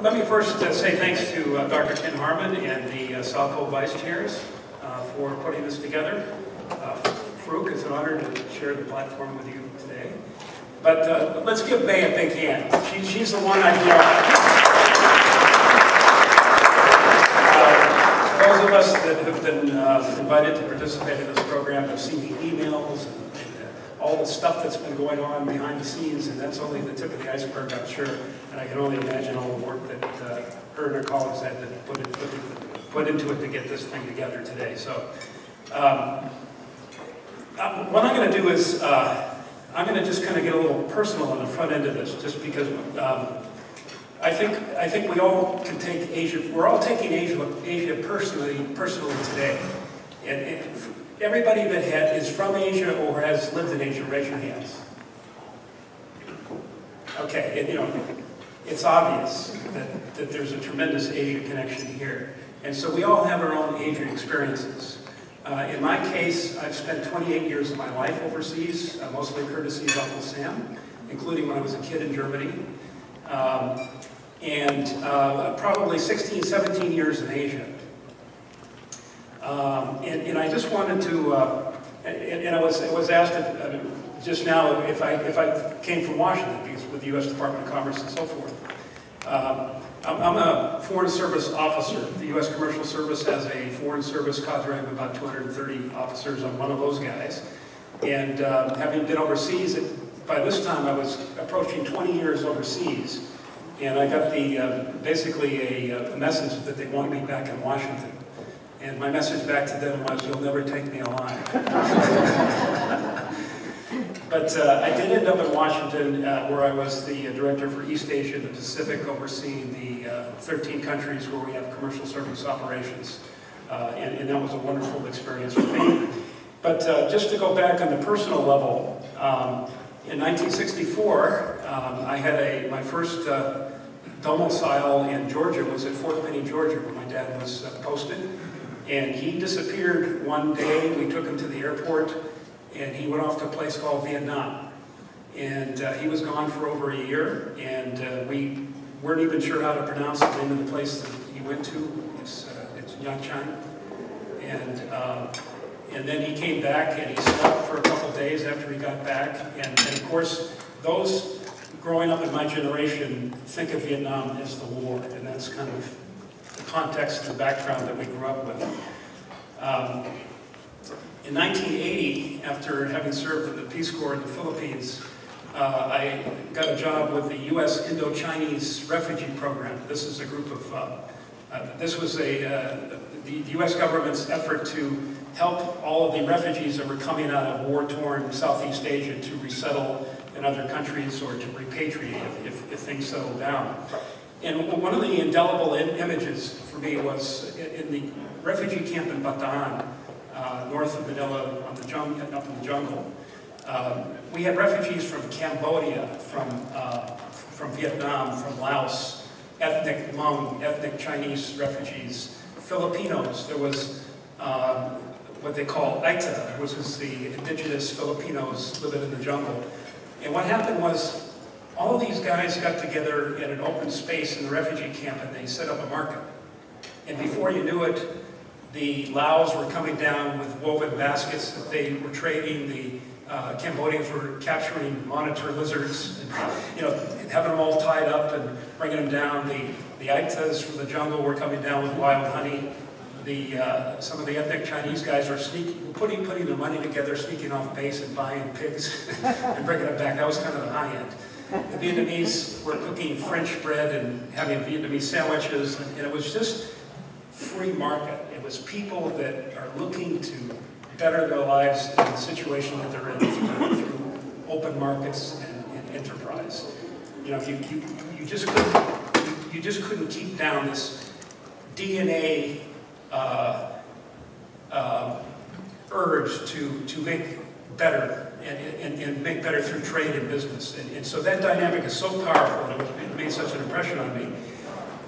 let me first say thanks to Dr. Ken Harmon and the Salco Vice Chairs for putting this together. Farouk, it's an honor to share the platform with you today. But let's give May a big hand. She's the one I those of us that have been invited to participate in this program have seen the emails and all the stuff that's been going on behind the scenes, and that's only the tip of the iceberg, I'm sure. And I can only imagine all the work that her and her colleagues had to put into it to get this thing together today. So what I'm going to do is I'm going to just kind of get a little personal on the front end of this, just because I think we all can take Asia. We're all taking Asia personally today, and everybody that is from Asia or has lived in Asia, raise your hands. Okay, and, you know, it's obvious that there's a tremendous Asia connection here, and so we all have our own Asia experiences. In my case, I've spent 28 years of my life overseas, mostly courtesy of Uncle Sam, including when I was a kid in Germany, and probably 16, 17 years in Asia. And I just wanted to, and I was asked just now if I came from Washington, because with the U.S. Department of Commerce and so forth. I'm a Foreign Service officer. The U.S. Commercial Service has a Foreign Service cadre of about 230 officers. I'm one of those guys. And having been overseas, by this time I was approaching 20 years overseas. And I got basically a message that they wanted me back in Washington. And my message back to them was, "You'll never take me alive." But I did end up in Washington, where I was the director for East Asia and the Pacific, overseeing the 13 countries where we have commercial service operations. And that was a wonderful experience for me. But just to go back on the personal level, in 1964, I had my first domicile in Georgia was at Fort Benning, Georgia, where my dad was posted. And he disappeared one day. We took him to the airport, and he went off to a place called Vietnam. And he was gone for over a year, and we weren't even sure how to pronounce the name of the place that he went to. It's Nha Trang. And then he came back, and he slept for a couple of days after he got back. And of course, those growing up in my generation think of Vietnam as the war, and that's kind of the context and the background that we grew up with. In 1980, after having served in the Peace Corps in the Philippines, I got a job with the U.S. Indo-Chinese Refugee Program. This is a group of, this was the U.S. government's effort to help all of the refugees that were coming out of war-torn Southeast Asia to resettle in other countries or to repatriate if things settled down. And one of the indelible images for me was in the refugee camp in Bataan, north of Manila, up in the jungle. We had refugees from Cambodia, from Vietnam, from Laos, ethnic Hmong, ethnic Chinese refugees, Filipinos. There was what they call Aita, which is the indigenous Filipinos living in the jungle. And what happened was, all of these guys got together in an open space in the refugee camp, and they set up a market. And before you knew it, the Laos were coming down with woven baskets that they were trading. The Cambodians were capturing monitor lizards, and, you know, having them all tied up and bringing them down. The Aitas from the jungle were coming down with wild honey. Some of the ethnic Chinese guys were putting their money together, sneaking off base and buying pigs and bringing them back. That was kind of the high end. The Vietnamese were cooking French bread and having Vietnamese sandwiches, and it was just free market. It was people that are looking to better their lives in the situation that they're in through open markets and enterprise. You know, you just couldn't keep down this DNA urge to make better and make better through trade and business. And so that dynamic is so powerful, and it made such an impression on me.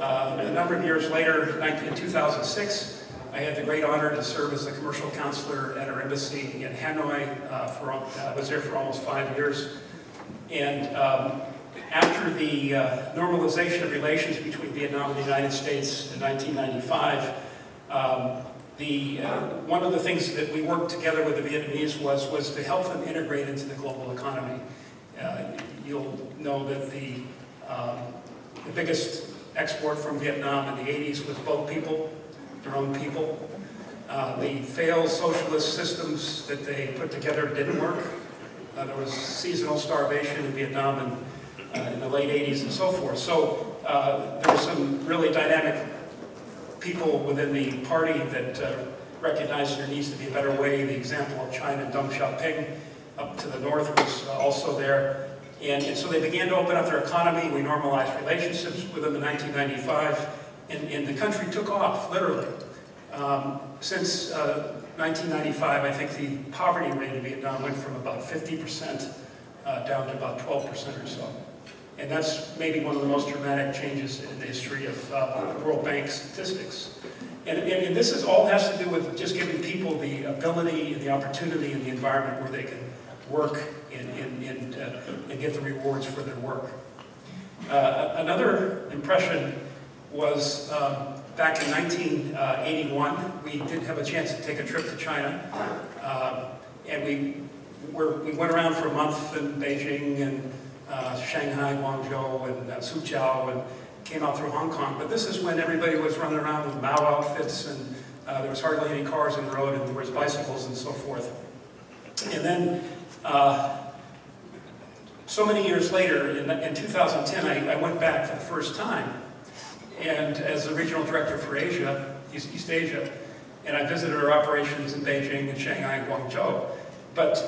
A number of years later, in 2006, I had the great honor to serve as the commercial counselor at our embassy in Hanoi. I was there for almost 5 years. And After the normalization of relations between Vietnam and the United States in 1995, one of the things that we worked together with the Vietnamese was to help them integrate into the global economy. You'll know that the biggest export from Vietnam in the 80s was boat people, their own people. The failed socialist systems that they put together didn't work. There was seasonal starvation in Vietnam in the late 80s and so forth. So there were some really dynamic people within the party that recognized there needs to be a better way. The example of China and Deng Xiaoping up to the north was also there. And so they began to open up their economy. We normalized relationships with them in 1995, and the country took off, literally. Since 1995, I think the poverty rate in Vietnam went from about 50% down to about 12% or so. And that's maybe one of the most dramatic changes in the history of World Bank statistics. And this all has to do with just giving people the ability and the opportunity and the environment where they can work and get the rewards for their work. Another impression was back in 1981, we did have a chance to take a trip to China, and we went around for a month in Beijing and Shanghai, Guangzhou, and Suzhou, and came out through Hong Kong. But this is when everybody was running around with Mao outfits, and there was hardly any cars on the road, and there was bicycles and so forth. And then, so many years later, in 2010, I went back for the first time, and as the regional director for Asia, East Asia, and I visited our operations in Beijing and Shanghai and Guangzhou. But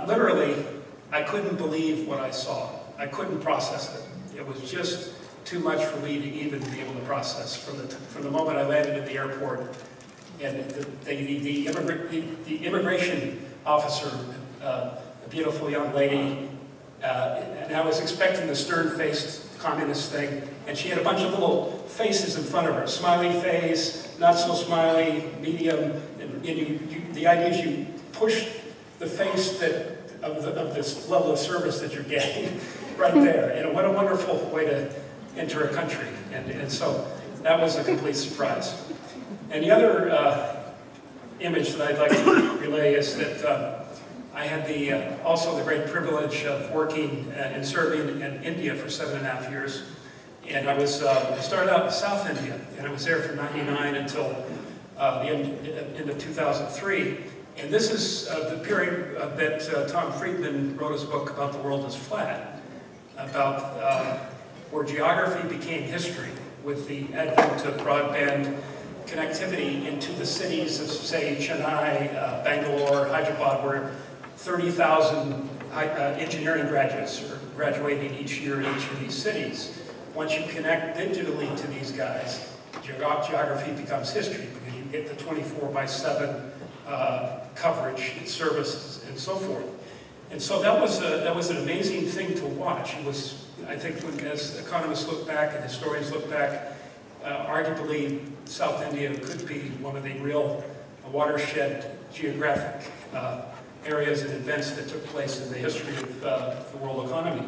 literally, I couldn't believe what I saw. I couldn't process it. It was just too much for me to even be able to process. From the moment I landed at the airport, and the immigration officer, a beautiful young lady, and I was expecting the stern-faced communist thing, and she had a bunch of little faces in front of her. Smiley face, not so smiley, medium, and the idea is you push the face of this level of service that you're getting right there. And what a wonderful way to enter a country. And so that was a complete surprise. And the other image that I'd like to relay is that I had also the great privilege of working and serving in India for 7.5 years. And I started out in South India, and I was there from '99 until the end of 2003. And this is the period that Tom Friedman wrote his book about The World is Flat, about where geography became history with the advent of broadband connectivity into the cities of, say, Chennai, Bangalore, Hyderabad, where 30,000 engineering graduates are graduating each year in each of these cities. Once you connect digitally to these guys, geography becomes history because you get the 24/7 coverage and services and so forth. And so that was an amazing thing to watch. It was, I think, as economists look back and historians look back, arguably South India could be one of the real watershed geographic areas and events that took place in the history of the world economy.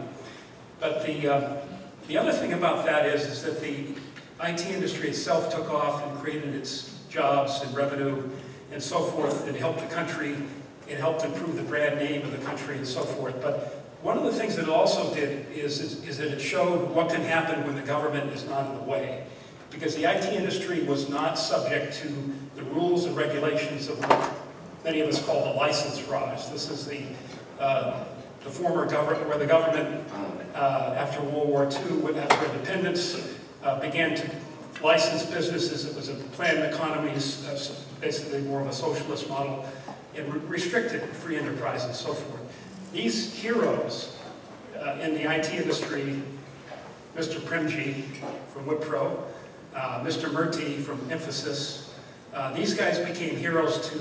But the other thing about that is that the IT industry itself took off and created its jobs and revenue and so forth. It helped the country. It helped improve the brand name of the country and so forth. But one of the things that it also did is that it showed what can happen when the government is not in the way. Because the IT industry was not subject to the rules and regulations of what many of us call the license raj. This is the former government, where the government, after World War II, after independence, began to license businesses. It was a planned economies, basically more of a socialist model, and restricted free enterprise and so forth. These heroes in the IT industry, Mr. Premji from Wipro, Mr. Murthy from Infosys, these guys became heroes to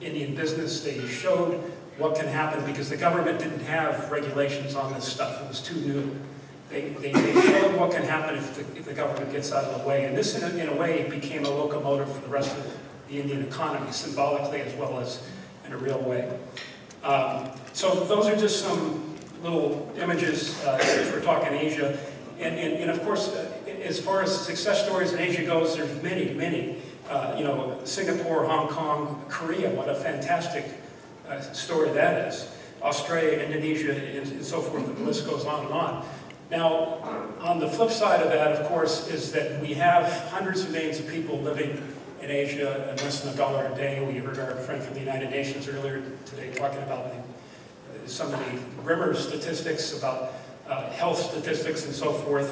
Indian business. They showed what can happen because the government didn't have regulations on this stuff. It was too new. They showed what can happen if the government gets out of the way. And this, in a way, became a locomotive for the rest of the Indian economy, symbolically as well as in a real way. So those are just some little images as we're talking Asia. And of course, as far as success stories in Asia goes, there's many, many. You know, Singapore, Hong Kong, Korea, what a fantastic story that is. Australia, Indonesia, and so forth, the list goes on and on. Now, on the flip side of that, of course, is that we have hundreds of millions of people living in Asia at less than $1 a day. We heard our friend from the United Nations earlier today talking about some of the grimmer statistics about health statistics and so forth.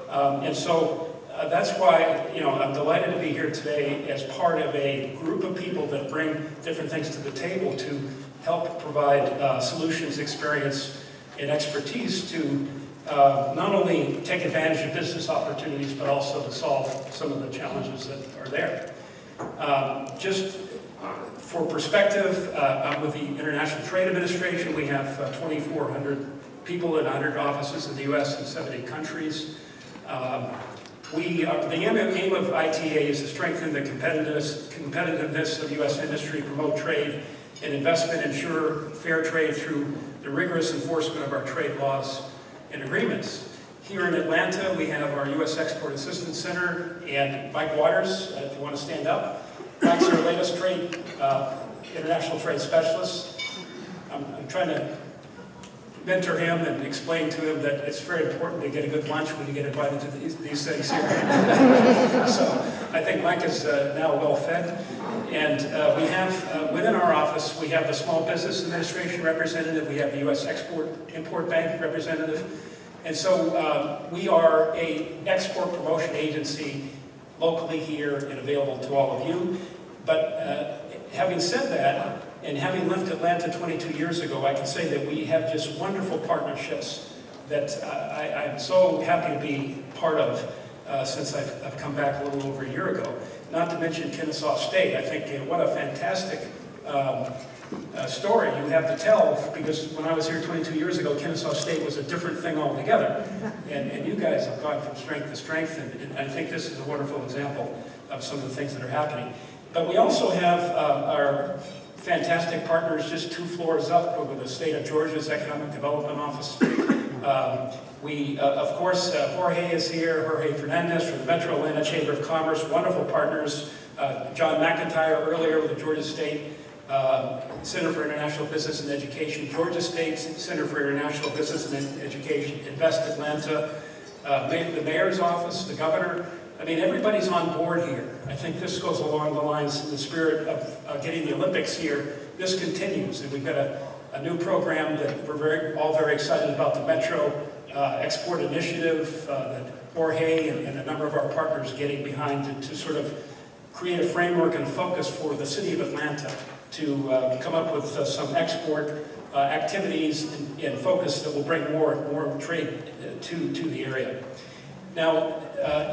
And so that's why, you know, I'm delighted to be here today as part of a group of people that bring different things to the table to help provide solutions, experience, and expertise to not only take advantage of business opportunities, but also to solve some of the challenges that are there. Just for perspective, I'm with the International Trade Administration. We have 2,400 people in 100 offices in the U.S. and 70 countries. The aim of ITA is to strengthen the competitiveness of U.S. industry, promote trade and investment, ensure fair trade through the rigorous enforcement of our trade laws and agreements. Here in Atlanta, we have our U.S. Export Assistance Center, and Mike Waters, if you want to stand up. Mike's our latest international trade specialist. I'm trying to mentor him and explain to him that it's very important to get a good lunch when you get invited to these things here. So I think Mike is now well fed. And we have, within our office, we have the Small Business Administration representative, we have the U.S. Export-Import Bank representative. And so we are an export promotion agency locally here and available to all of you. But having said that, and having left Atlanta 22 years ago, I can say that we have just wonderful partnerships that I'm so happy to be part of since I've come back a little over a year ago. Not to mention Kennesaw State. I think what a fantastic story you have to tell, because when I was here 22 years ago, Kennesaw State was a different thing altogether. And you guys have gone from strength to strength, and I think this is a wonderful example of some of the things that are happening. But we also have our fantastic partners just 2 floors up over the state of Georgia's Economic Development Office. Of course, Jorge is here, Jorge Fernandez from the Metro Atlanta Chamber of Commerce, wonderful partners. John McIntyre earlier with the Georgia State Center for International Business and Education, Georgia State Center for International Business and Education, Invest Atlanta, the mayor's office, the governor. I mean, everybody's on board here. I think this goes along the lines in the spirit of getting the Olympics here. This continues, and we've got a new program that we're all very excited about, the Metro Export Initiative that Jorge and a number of our partners are getting behind to sort of create a framework and focus for the city of Atlanta to come up with some export activities and focus that will bring more trade to the area. Now,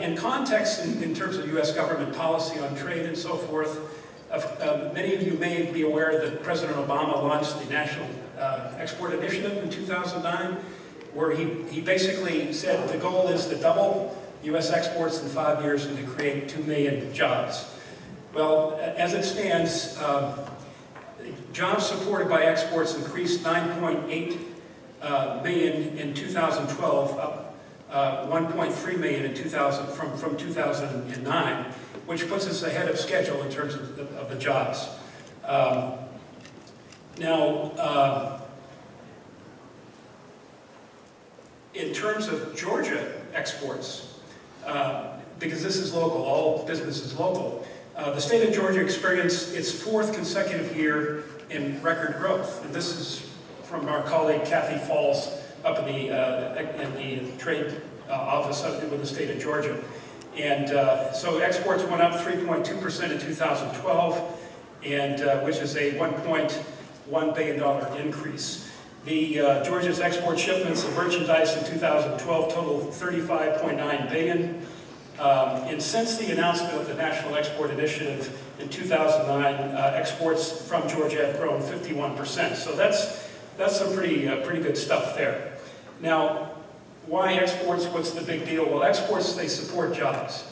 in context, in terms of U.S. government policy on trade and so forth, many of you may be aware that President Obama launched the National Export Initiative in 2009, where he basically said the goal is to double U.S. exports in 5 years and to create 2 million jobs. Well, as it stands, jobs supported by exports increased 9.8 million in 2012, up 1.3 million in from 2009, which puts us ahead of schedule in terms of the jobs. In terms of Georgia exports, because this is local, all business is local, the state of Georgia experienced its 4th consecutive year in record growth. And this is from our colleague Kathy Falls up in the trade office with the state of Georgia. And so exports went up 3.2% in 2012, and which is a $1.1 billion increase. The Georgia's export shipments of merchandise in 2012 totaled $35.9 billion. And since the announcement of the National Export Initiative in 2009, exports from Georgia have grown 51%. So that's some pretty good stuff there. Now, why exports? What's the big deal? Well, exports, they support jobs.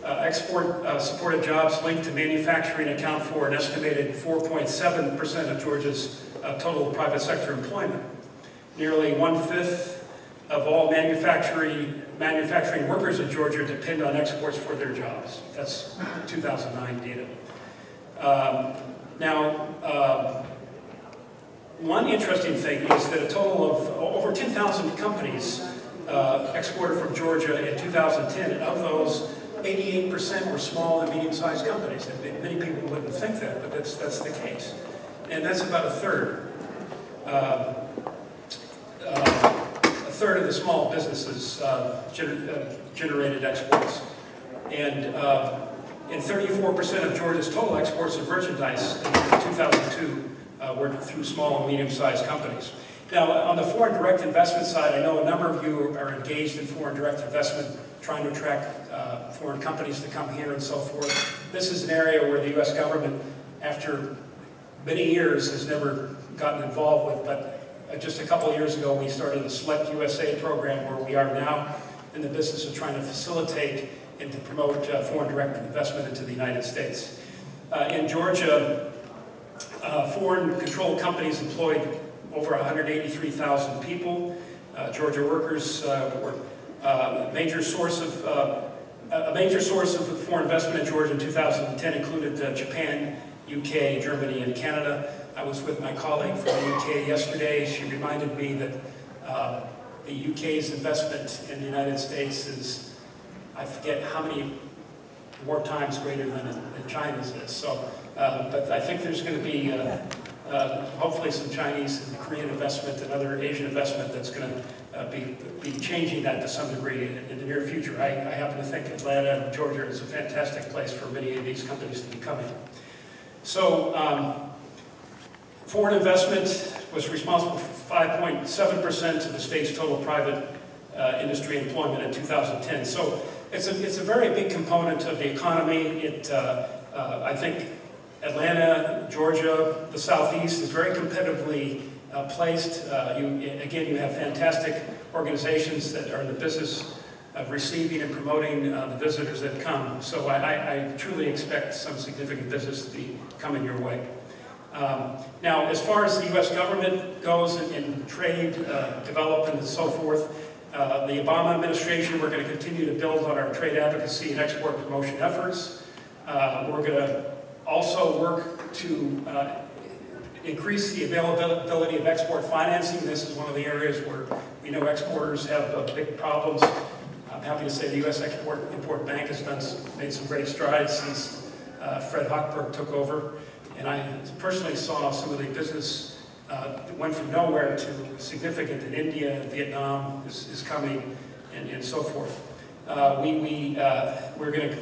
Export-supported jobs linked to manufacturing account for an estimated 4.7% of Georgia's total private sector employment. Nearly 1/5 of all manufacturing workers in Georgia depend on exports for their jobs. That's 2009 data. One interesting thing is that a total of over 10,000 companies exported from Georgia in 2010, and of those, 88% were small and medium-sized companies. And many people wouldn't think that, but that's the case. And that's about a third. A third of the small businesses generated exports. And 34% of Georgia's total exports of merchandise in 2002 were through small and medium-sized companies. Now, on the foreign direct investment side, I know a number of you are engaged in foreign direct investment, trying to attract foreign companies to come here and so forth. This is an area where the U.S. government, after many years, has never gotten involved with, but just a couple of years ago, we started the Select USA program, where we are now in the business of trying to facilitate and to promote foreign direct investment into the United States. In Georgia, foreign controlled companies employed over 183,000 people. Georgia workers were a major source of foreign investment in Georgia in 2010 included Japan, UK, Germany, and Canada. I was with my colleague from the UK yesterday. She reminded me that the UK's investment in the United States is, I forget how many more times greater than China's is. So, but I think there's going to be hopefully some Chinese and Korean investment and other Asian investment that's going to be changing that to some degree in the near future. I happen to think Atlanta, Georgia is a fantastic place for many of these companies to be coming. So foreign investment was responsible for 5.7% of the state's total private industry employment in 2010. So it's a very big component of the economy. I think Atlanta, Georgia, the Southeast is very competitively placed. Again, you have fantastic organizations that are in the business of receiving and promoting the visitors that come. So I truly expect some significant business to be coming your way. Now, as far as the U.S. government goes in trade, development, and so forth, the Obama administration, we're going to continue to build on our trade advocacy and export promotion efforts. We're going to also work to increase the availability of export financing. This is one of the areas where we know exporters have big problems. I'm happy to say the U.S. Export-Import Bank has made some great strides since Fred Hochberg took over. And I personally saw some of the business that went from nowhere to significant in India, Vietnam is coming, and so forth. We're going to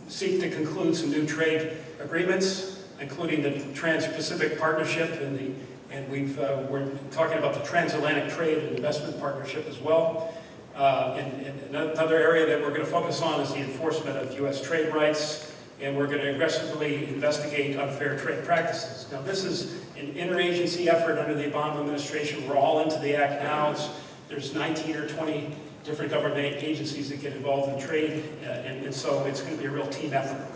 seek to conclude some new trade agreements, including the Trans-Pacific Partnership, and we're talking about the Transatlantic Trade and Investment Partnership as well. And another area that we're going to focus on is the enforcement of U.S. trade rights, and we're going to aggressively investigate unfair trade practices. Now, this is an interagency effort under the Obama administration. We're all into the act now. There's 19 or 20 different government agencies that get involved in trade, and so it's going to be a real team effort.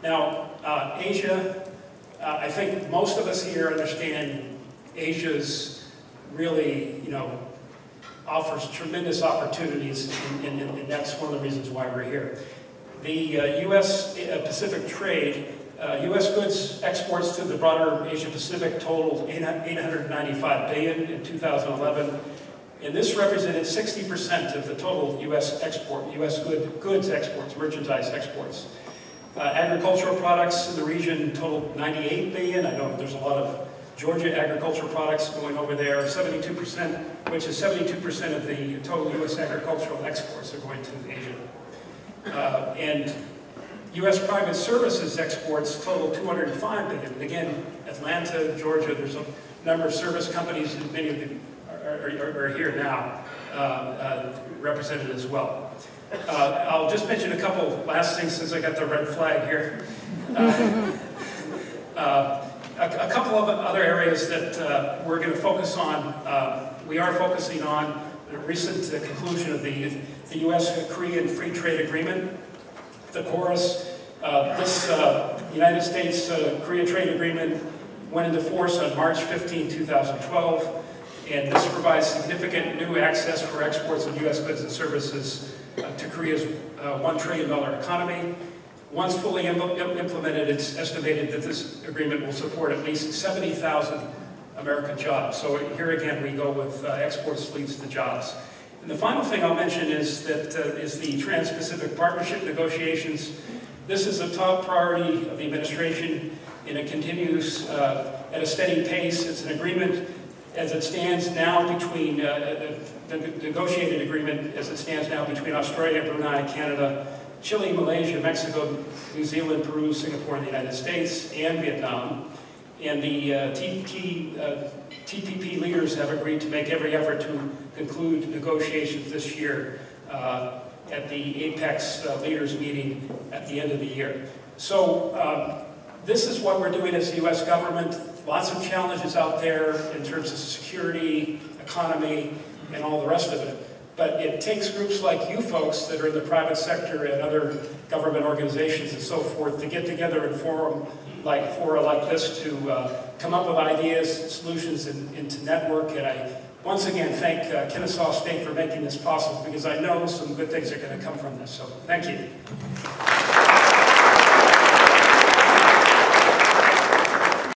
Now, Asia, I think most of us here understand Asia's really, offers tremendous opportunities, and that's one of the reasons why we're here. The U.S. Pacific trade, U.S. goods exports to the broader Asia Pacific totaled $895 billion in 2011, and this represented 60% of the total U.S. goods exports, merchandise exports. Agricultural products in the region totaled $98 billion. I know there's a lot of Georgia agricultural products going over there, 72%, which is 72% of the total U.S. agricultural exports are going to Asia. And U.S. private services exports total $205 billion. And again, Atlanta, Georgia, there's a number of service companies, and many of them are here now, represented as well. I'll just mention a couple last things since I got the red flag here. A couple of other areas that we're going to focus on. We are focusing on the recent conclusion of the U.S.-Korean Free Trade Agreement, the KORUS. This United States-Korea Trade Agreement went into force on March 15, 2012. And this provides significant new access for exports of U.S. goods and services to Korea's $1 trillion economy. Once fully implemented, it's estimated that this agreement will support at least 70,000 American jobs. So here again, we go with exports leads to jobs. And the final thing I'll mention is that is the Trans-Pacific Partnership negotiations. This is a top priority of the administration, and it continues at a steady pace. It's an agreement as it stands now between, the negotiated agreement as it stands now between Australia, Brunei, Canada, Chile, Malaysia, Mexico, New Zealand, Peru, Singapore, and the United States, and Vietnam. And the TPP leaders have agreed to make every effort to conclude negotiations this year at the Apex leaders meeting at the end of the year. So this is what we're doing as the U.S. government. Lots of challenges out there in terms of security, economy, and all the rest of it. But it takes groups like you folks that are in the private sector and other government organizations and so forth to get together in fora like this to come up with ideas, solutions, and to network. And I once again thank Kennesaw State for making this possible, because I know some good things are going to come from this. So thank you.